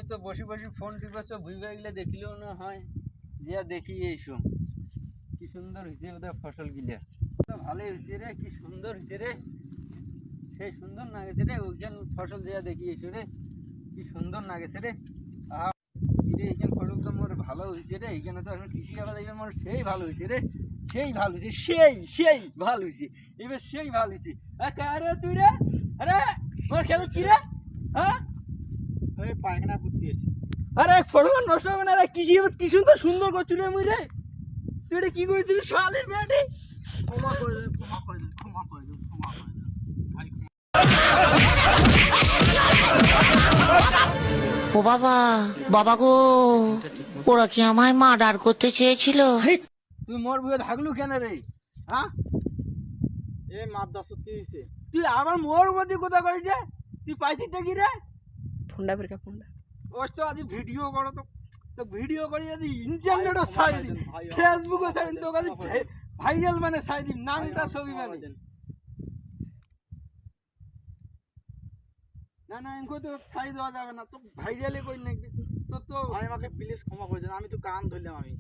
তো বসে বসে ফোন টিপেছো ভুইবা গেলে দেখলেও না হয় যে দেখি এইসব কি সুন্দর হয়েছে ওদের ফসল গিলা তো ভালোই হয়েছে রে, কি সুন্দর হয়েছে রে, সেই সুন্দর না গেছে রে ওইখান ফসল যে দেখি এইসব রে কি সুন্দর না গেছে রে। রে এইখান ফসল তো মোর ভালো হয়েছে রে, এইখানে তো এখন কৃষি আবাদ এইখানে মোর সেই ভালো হয়েছে রে, সেই ভালো হয়েছে, সেই ভালো হয়েছে, এবার সেই ভালো হয়েছে। আরে তুই রে, আরে মোর খেলো কি রে, হ্যাঁ পায়খানা করতে এসেছি। আরে ফটো নষ্ট হবে না রে, কি সুন্দর সুন্দর করছিল মুই রে, তুই এটা কি করেছিস শালের মেয়েটি। ক্ষমা করে দেন, ক্ষমা করে দেন, ক্ষমা করে দেন, ক্ষমা করে দেন ভাই। ও বাবা, বাবা গো, ওরা কি আমায় মার্ডার করতে চেয়েছিল? তুই মোর বুয়ে থাকলু কেন রে, হ্যাঁ এ মাদ্রাসত কি হইছে? তুই আমার মোর মধ্যে কথা কইছ যে তুই পাইছিটা কি রে? ফোনটা বের কর ফোনটা। ওস তো আজ ভিডিও করো তো, তো ভিডিও করি যদি ইন্টারনেটও ছাড়ি দিন, ফেসবুকও ছাড়ি দিন, তো কাছে ভাইরাল মানে ছাড়ি দিন, নামটা ছবি মানে না না এমন তো ছাড়ি দেওয়া যাবে না, তো ভাইরালে কই নাকি তো তো ভাই আমাকে প্লিজ ক্ষমা করে দেন, আমি তো কান ধরলাম। আমি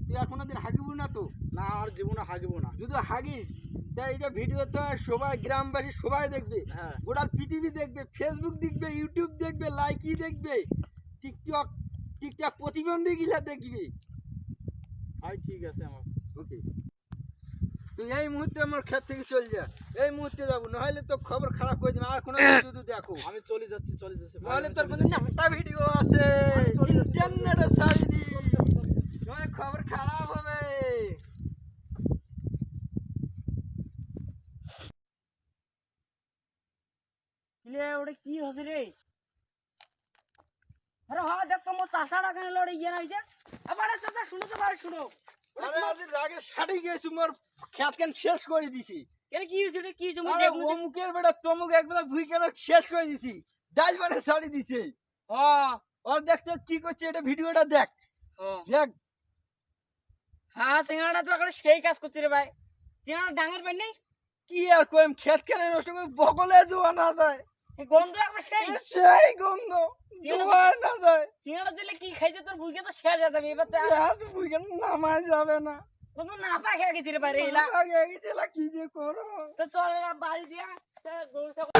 তুই আর কোনোদিন হাগিব না তো? না, আর জীবনে হাগিব না। যদি হাগিস তাই এটা ভিডিও তো সবাই গ্রামবাসী সবাই দেখবে, হ্যাঁ, গোটা পৃথিবী দেখবে, ফেসবুক দেখবে, ইউটিউব দেখবে, লাইকি দেখবে, টিকটক টিকটক প্রতিবন্ধী গিলা দেখবে। ভাই ঠিক আছে আমার। ওকে, তুই এই মুহূর্তে আমার ক্ষেত থেকে চল যা, এই মুহূর্তে যাবো, নাহলে তো খবর খারাপ করে দিবে। আর কোনো শুধু দেখো, আমি চলে যাচ্ছি, চলে যাচ্ছি। নাহলে তোর কোনো একটা ভিডিও আছে ইন্টারনেটে ছাড়ি দি, নয় খবর খারাপ হবে। ওটা কি হচ্ছে রে? আরে হ্যাঁ দেখ তো মোর চাষাটা কেন লড়ে ইয়ে হয়েছে। আবার চাষা শুনো তো পারে শুনো। আরে আজ রাগে শাড়ি গেছি, মোর খেত কেন শেষ করে দিছি। কেন কি হয়েছে রে, কি হয়েছে মুই আরে দেখলু তো। অমুকের বেটা তমুক একবেলা ভুই কেন শেষ করে দিছি, ডাল মানে ছাড়ি দিছে। ওর দেখতে কি করছে, এটা ভিডিওটা দেখ দেখ। হ্যাঁ সিঙ্গাড়া তো এখন সেই কাজ করছে রে ভাই। সিঙ্গাড়া ডাঙর পাই নাই, কি আর কইম, খেত কেন নষ্ট করে বগলে জোয়া না যায়, এই গন্ধ একবার সেই সেই গন্ধ জোয়া না যায়, সিঙ্গাড়া দিলে কি খাইছে তোর বুকে তো শেষ হয়ে যাবে। এবার তো আর ভুই কেন নামায় যাবে না, কত না পা খেয়ে গেছি রে ভাই রে এলা। আগে গেছিলা কি যে করো। তো চল এলা বাড়ি দিয়া গরু ছাগল